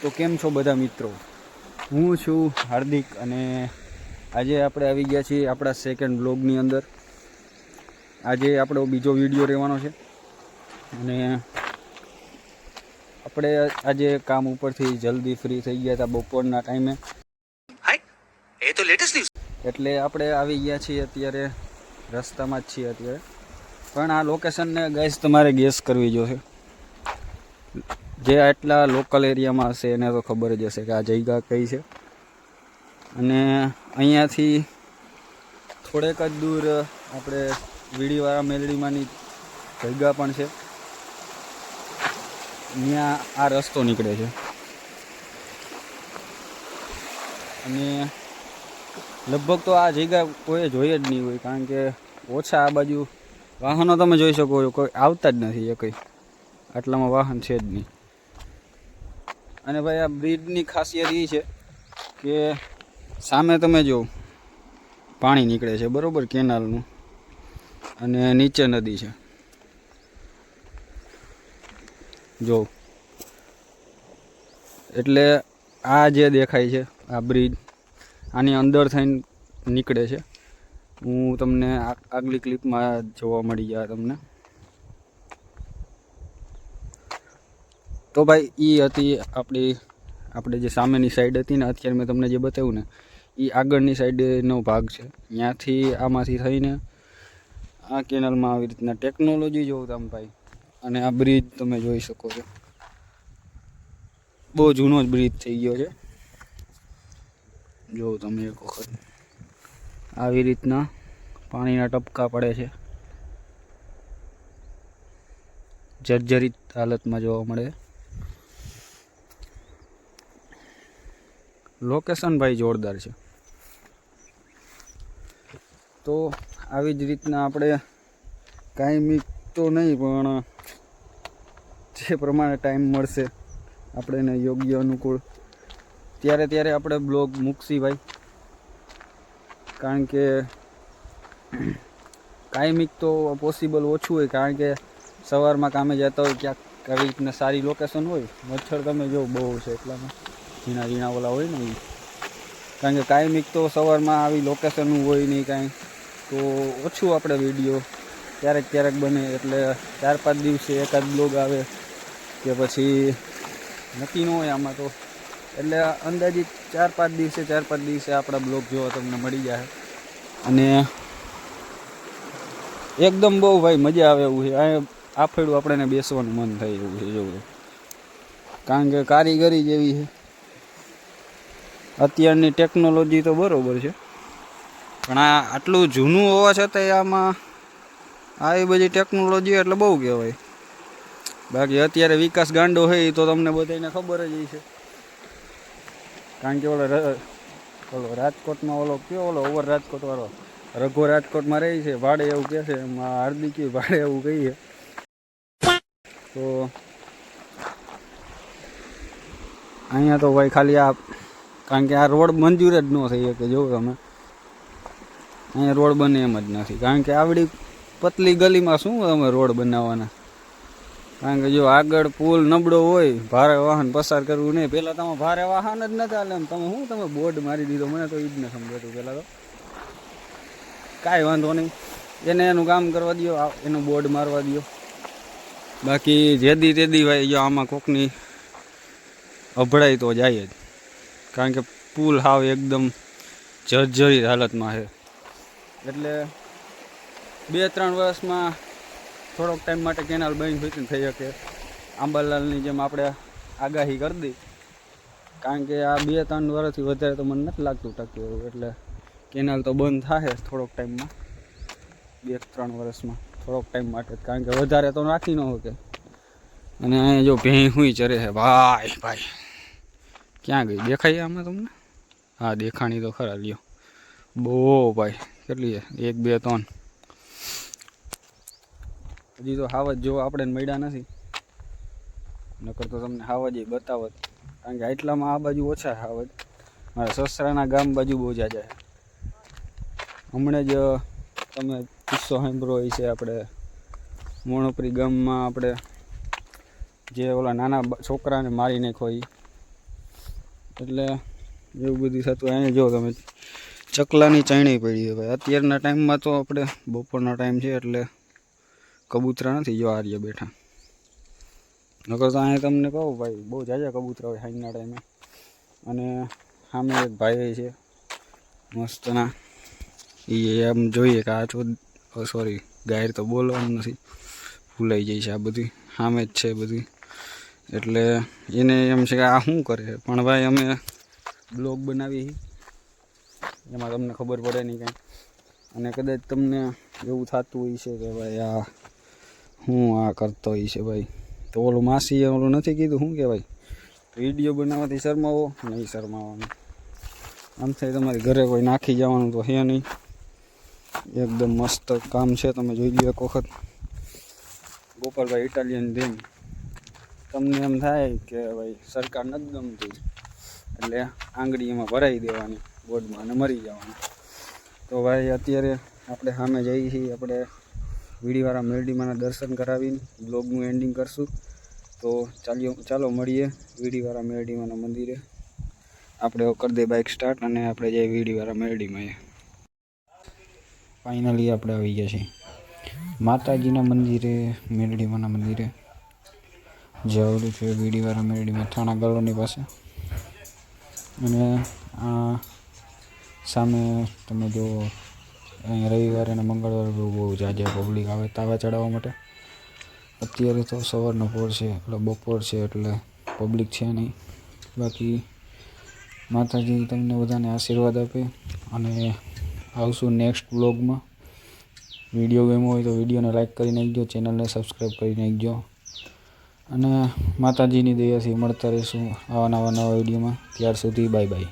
તો કેમ છો બધા મિત્રો? હું છું હાર્દિક અને આજે આપણે આવી ગયા છીએ આપણા સેકન્ડ બ્લોગની અંદર. આજે આપણો બીજો વિડીયો રહેવાનો છે અને આપણે આજે કામ ઉપરથી જલ્દી ફ્રી થઈ ગયા હતા બપોરના ટાઈમે. એ તો લેટેસ્ટ ન્યૂઝ. એટલે આપણે આવી ગયા છીએ અત્યારે રસ્તામાં જ છીએ અત્યારે. પણ આ લોકેશનને ગાઈસ તમારે ગેસ કરવી જોશે. જે આટલા લોકલ એરિયામાં હશે એને તો ખબર જ હશે કે આ જગ્યા કઈ છે. અને અહીંયાથી થોડેક જ દૂર આપણે વીડીવાળા મેલડીમાંની જગ્યા પણ છે. ત્યાં આ રસ્તો નીકળે છે અને લગભગ તો આ જગ્યા કોઈ જોઈએ જ નહીં હોય, કારણ કે ઓછા આ બાજુ વાહનો તમે જોઈ શકો છો, કોઈ આવતા જ નથી એ કંઈ. આટલામાં વાહન છે જ નહીં. અને ભાઈ આ બ્રિજની ખાસિયત એ છે કે સામે તમે જો પાણી નીકળે છે બરાબર, કેનાલનું, અને નીચે નદી છે. જો એટલે આ જે દેખાય છે આ બ્રિજ આની અંદર થઈને નીકળે છે. હું તમને આગલી ક્લિપમાં જોવા મળી જાય તમને. તો ભાઈ એ હતી આપણે જે સામેની સાઈડ હતી ને, અત્યારે મેં તમને જે બતાવ્યું ને એ આગળની સાઈડનો ભાગ છે. ત્યાંથી આમાંથી થઈને આ કેનલમાં આવી રીતના ટેકનોલોજી જોઉં તમે ભાઈ. અને આ બ્રિજ તમે જોઈ શકો છો, બહુ જૂનો જ બ્રિજ થઈ ગયો છે. જો તમે એક વખત આવી રીતના પાણીના ટપકા પડે છે, જર્જરિત હાલતમાં જોવા મળે. લોકેશન ભાઈ જોરદાર છે. તો આવી જ રીતના આપણે કાયમી તો નહીં પણ જે પ્રમાણે ટાઈમ મળશે આપણે એને યોગ્ય અનુકૂળ ત્યારે આપણે બ્લોગ મૂકશી ભાઈ. કારણ કે કાયમિક તો પોસિબલ ઓછું હોય, કારણ કે સવારમાં કામે જતા હોય ક્યાંક આવી રીતના સારી લોકેશન હોય. મચ્છર તમે જો બહુ છે એટલામાં ઝીણા ઝીણા ઓલા હોય ને એ. કારણ કે કાયમિક તો સવારમાં આવી લોકેશનનું હોય નહીં કાંઈ, તો ઓછું આપણે વિડીયો ક્યારેક બને. એટલે 4-5 દિવસે એકાદ બ્લોગ આવે કે પછી નક્કી ન હોય આમાં તો. એટલે અંદાજિત 4-5 દિવસે આપણા બ્લોગ જોવા તમને મળી જાય. અને એકદમ બહુ ભાઈ મજા આવે એવું છે. આ ફેડું આપણને બેસવાનું મન થાય એવું છે જોવું, કારણ કે કારીગરી જેવી છે. અત્યારની ટેકનોલોજી તો બરાબર છે, પણ આ આટલું જૂનું હોવા છતાંય આમાં આવી બધી ટેકનોલોજી એટલે બહુ કહેવાય. બાકી અત્યારે વિકાસ ગાંડો હોય તો તમને બધાને ખબર જ છે. કારણ કે ઓલો રાજકોટમાં ઓવર રાજકોટ વાળો રઘો રાજકોટમાં રહી છે, ભાડે એવું કહે છે. એમાં હાર્દિક ભાડે એવું કહીએ તો અહીંયા તો ભાઈ ખાલી આ, કારણ કે આ રોડ મંજૂર જ ન થઈ શકે. જો તમે અહીંયા રોડ બને એમ જ નથી, કારણ કે આવડી પતલી ગલીમાં શું તમે રોડ બનાવવાના. કારણ કે જો આગળ પુલ નબળો હોય, ભારે વાહન પસાર કરવું નહીં. પહેલાં તમે ભારે વાહન જ નથી હાલે એમ તમે બોર્ડ મારી દીધો. મને તો એ જ ન સમજાતું પહેલાં તો. કાંઈ વાંધો નહીં, એને એનું કામ કરવા દો, એનું બોર્ડ મારવા દો. બાકી જેદી તેદી ભાઈ જો આમાં કોકની અભડાઈ તો જાય જ, કારણ કે પુલ હાવ એકદમ જર્જરિત હાલતમાં છે. એટલે 2-3 વર્ષમાં થોડોક ટાઈમ માટે કેનાલ બંધ થઈ શકે. આંબાલાલની જેમ આપણે આગાહી કરી દઈ, કારણ કે આ 2-3 વર્ષથી વધારે તો મને નથી લાગતું ટકે એવું. એટલે કેનાલ તો બંધ થશે થોડોક ટાઈમમાં, 2-3 વર્ષમાં થોડોક ટાઈમ માટે, કારણ કે વધારે તો રાખી ન શકે. અને અહીંયા જો ભેં હુંય ચરે છે ભાઈ. ક્યાં ગઈ દેખાય આમાં તમને? હા દેખાણી તો ખરા. લ્યો બહુ ભાઈ, કેટલી છે? 1, 2, 3. હજી તો હાવજ જો આપણે મળ્યા નથી, નકર તો તમને હાવજ એ બતાવત. કારણ કે આટલામાં આ બાજુ ઓછા હાવજ, મારા સસરાના ગામ બાજુ બહુ જાજા છે. હમણાં જ તમે કિસ્સો સાંભળ્યો છે, આપણે મોણપરી ગામમાં આપણે જે ઓલા નાના છોકરાને મારી નાખ્યો એટલે એવું બધું થતું. અહીંયા જો તમે ચકલાની ચાયણી પડી છે ભાઈ. અત્યારના ટાઈમમાં તો આપણે બપોરના ટાઈમ છે એટલે કબૂતરા નથી જો આર્ય બેઠા. નકર તો અહીંયા તમને કહું ભાઈ બહુ જાજા કબૂતરા હોય સાંજના ટાઈમે. અને સામે એક ભાઈ છે મસ્તના, એ આમ જોઈએ કે આ સોરી ગાયર તો બોલવાનું નથી, ભૂલાઈ જાય છે આ બધી સામે જ છે બધી. એટલે એને એમ છે કે આ શું કરે છે, પણ ભાઈ અમે બ્લોગ બનાવી એમાં તમને ખબર પડે નહીં કાંઈ. અને કદાચ તમને એવું થતું હોય છે કે ભાઈ આ હું આ કરતો હોય છે ભાઈ, તો ઓલું માસીએ ઓલું નથી કીધું શું કહેવાય, વિડીયો બનાવવાથી શરમાવો નહીં શરમાવાનું. આમ થાય તમારી ઘરે કોઈ નાખી જવાનું તો હે નહીં. એકદમ મસ્ત કામ છે, તમે જોઈ લો એક વખત. ગોપાલભાઈ ઇટાલિયન ધીમ. તમને એમ થાય કે ભાઈ સરકાર નથી ગમતી એટલે આંગળી એમાં ભરાઈ દેવાની બોર્ડમાં અને મરી જવાનું. તો ભાઈ અત્યારે આપણે સામે જઈએ છીએ, આપણે વીડીવાળા મેરડીમાંના દર્શન કરાવીને બ્લોગનું એન્ડિંગ કરશું. તો ચાલો મળીએ વીડીવાળા મેરડીમાંના મંદિરે. આપણે કરી દે બાઇક સ્ટાર્ટ અને આપણે જઈએ વીડીવાળા મેરડીમાં. ફાઇનલી આપણે આવી ગયા છીએ માતાજીના મંદિરે, મેરડીમાંના મંદિરે. જે આવેલું છે વીડીવાળા મેરડીમાં, થાણા ગલોની પાસે. અને આ સામે તમે જો અહીં રવિવારે અને મંગળવારે બહુ જાજા પબ્લિક આવે તાવા ચડાવવા માટે. અત્યારે તો સવારનો પોર છે એટલે બપોર છે એટલે પબ્લિક છે નહીં. બાકી માતાજી તમને બધાને આશીર્વાદ આપે. અને આવશું નેક્સ્ટ વ્લોગમાં. વિડીયો ગમ્યો હોય તો વિડીયોને લાઈક કરી નાખજો, ચેનલને સબસ્ક્રાઈબ કરી નાખજો. અને માતાજીની દયાથી મળતા રહીશું આવા નવા વિડીયોમાં. ત્યાર સુધી બાય બાય.